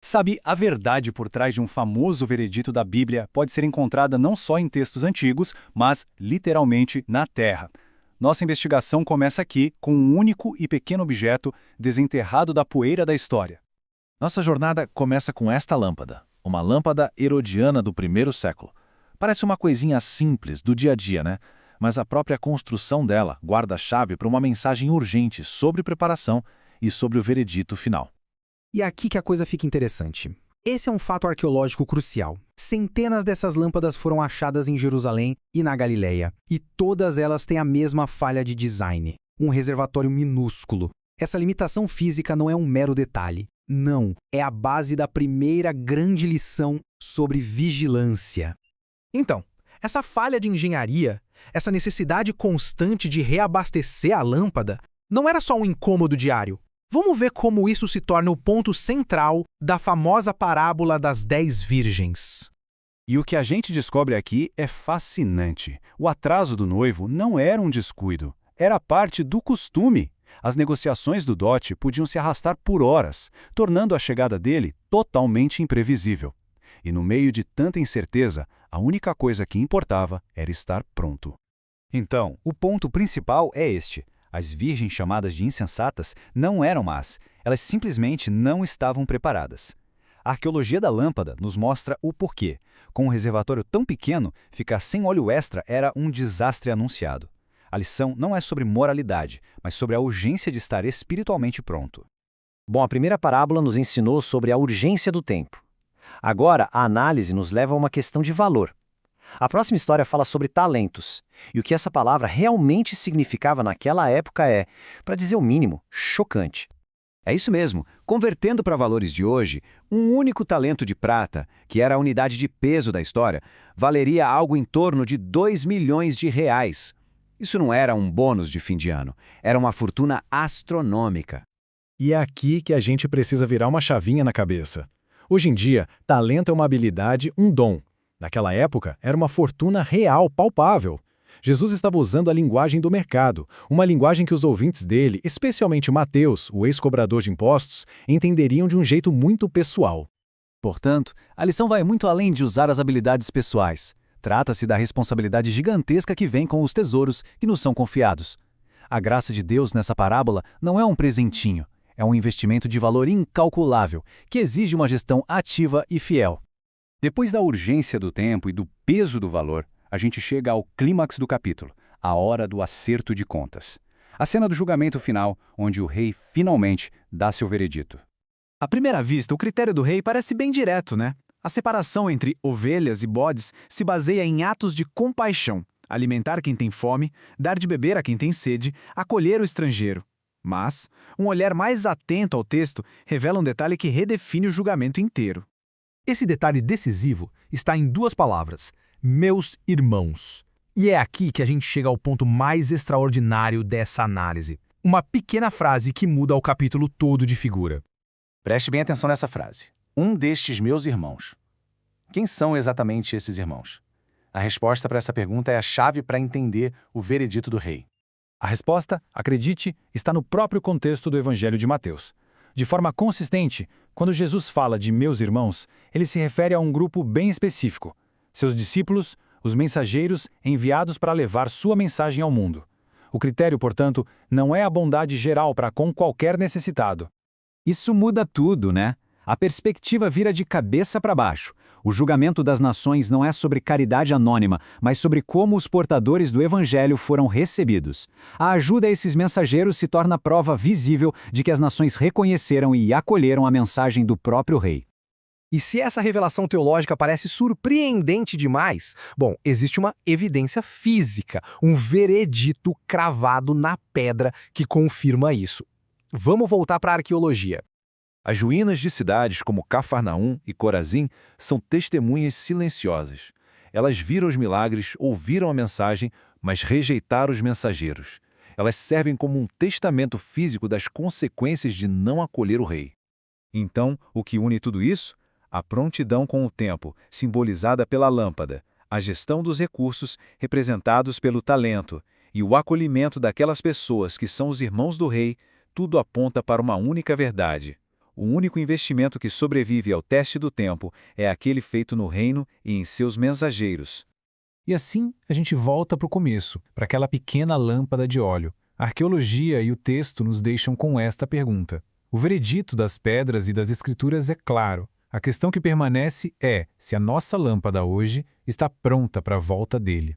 Sabe, a verdade por trás de um famoso veredito da Bíblia pode ser encontrada não só em textos antigos, mas, literalmente, na Terra. Nossa investigação começa aqui, com um único e pequeno objeto desenterrado da poeira da história. Nossa jornada começa com esta lâmpada, uma lâmpada herodiana do primeiro século. Parece uma coisinha simples do dia a dia, né? Mas a própria construção dela guarda a chave para uma mensagem urgente sobre preparação e sobre o veredito final. E é aqui que a coisa fica interessante. Esse é um fato arqueológico crucial. Centenas dessas lâmpadas foram achadas em Jerusalém e na Galileia, e todas elas têm a mesma falha de design, um reservatório minúsculo. Essa limitação física não é um mero detalhe. Não, é a base da primeira grande lição sobre vigilância. Então, essa falha de engenharia, essa necessidade constante de reabastecer a lâmpada, não era só um incômodo diário. Vamos ver como isso se torna o ponto central da famosa parábola das 10 virgens. E o que a gente descobre aqui é fascinante. O atraso do noivo não era um descuido, era parte do costume. As negociações do dote podiam se arrastar por horas, tornando a chegada dele totalmente imprevisível. E no meio de tanta incerteza, a única coisa que importava era estar pronto. Então, o ponto principal é este. As virgens chamadas de insensatas não eram más, elas simplesmente não estavam preparadas. A arqueologia da lâmpada nos mostra o porquê. Com um reservatório tão pequeno, ficar sem óleo extra era um desastre anunciado. A lição não é sobre moralidade, mas sobre a urgência de estar espiritualmente pronto. Bom, a primeira parábola nos ensinou sobre a urgência do tempo. Agora, a análise nos leva a uma questão de valor. A próxima história fala sobre talentos, e o que essa palavra realmente significava naquela época é, para dizer o mínimo, chocante. É isso mesmo, convertendo para valores de hoje, um único talento de prata, que era a unidade de peso da história, valeria algo em torno de 2 milhões de reais. Isso não era um bônus de fim de ano, era uma fortuna astronômica. E é aqui que a gente precisa virar uma chavinha na cabeça. Hoje em dia, talento é uma habilidade, um dom. Naquela época, era uma fortuna real, palpável. Jesus estava usando a linguagem do mercado, uma linguagem que os ouvintes dele, especialmente Mateus, o ex-cobrador de impostos, entenderiam de um jeito muito pessoal. Portanto, a lição vai muito além de usar as habilidades pessoais. Trata-se da responsabilidade gigantesca que vem com os tesouros que nos são confiados. A graça de Deus nessa parábola não é um presentinho, é um investimento de valor incalculável, que exige uma gestão ativa e fiel. Depois da urgência do tempo e do peso do valor, a gente chega ao clímax do capítulo, a hora do acerto de contas. A cena do julgamento final, onde o rei finalmente dá seu veredito. À primeira vista, o critério do rei parece bem direto, né? A separação entre ovelhas e bodes se baseia em atos de compaixão, alimentar quem tem fome, dar de beber a quem tem sede, acolher o estrangeiro. Mas, um olhar mais atento ao texto revela um detalhe que redefine o julgamento inteiro. Esse detalhe decisivo está em duas palavras: meus irmãos. E é aqui que a gente chega ao ponto mais extraordinário dessa análise. Uma pequena frase que muda o capítulo todo de figura. Preste bem atenção nessa frase. Um destes meus irmãos. Quem são exatamente esses irmãos? A resposta para essa pergunta é a chave para entender o veredito do rei. A resposta, acredite, está no próprio contexto do Evangelho de Mateus. De forma consistente, quando Jesus fala de meus irmãos, ele se refere a um grupo bem específico. Seus discípulos, os mensageiros enviados para levar sua mensagem ao mundo. O critério, portanto, não é a bondade geral para com qualquer necessitado. Isso muda tudo, né? A perspectiva vira de cabeça para baixo. O julgamento das nações não é sobre caridade anônima, mas sobre como os portadores do Evangelho foram recebidos. A ajuda a esses mensageiros se torna prova visível de que as nações reconheceram e acolheram a mensagem do próprio rei. E se essa revelação teológica parece surpreendente demais, bom, existe uma evidência física, um veredito cravado na pedra que confirma isso. Vamos voltar para a arqueologia. As ruínas de cidades como Cafarnaum e Corazim são testemunhas silenciosas. Elas viram os milagres, ouviram a mensagem, mas rejeitaram os mensageiros. Elas servem como um testamento físico das consequências de não acolher o rei. Então, o que une tudo isso? A prontidão com o tempo, simbolizada pela lâmpada, a gestão dos recursos, representados pelo talento, e o acolhimento daquelas pessoas que são os irmãos do rei, tudo aponta para uma única verdade. O único investimento que sobrevive ao teste do tempo é aquele feito no reino e em seus mensageiros. E assim, a gente volta para o começo, para aquela pequena lâmpada de óleo. A arqueologia e o texto nos deixam com esta pergunta. O veredito das pedras e das escrituras é claro. A questão que permanece é se a nossa lâmpada hoje está pronta para a volta dele.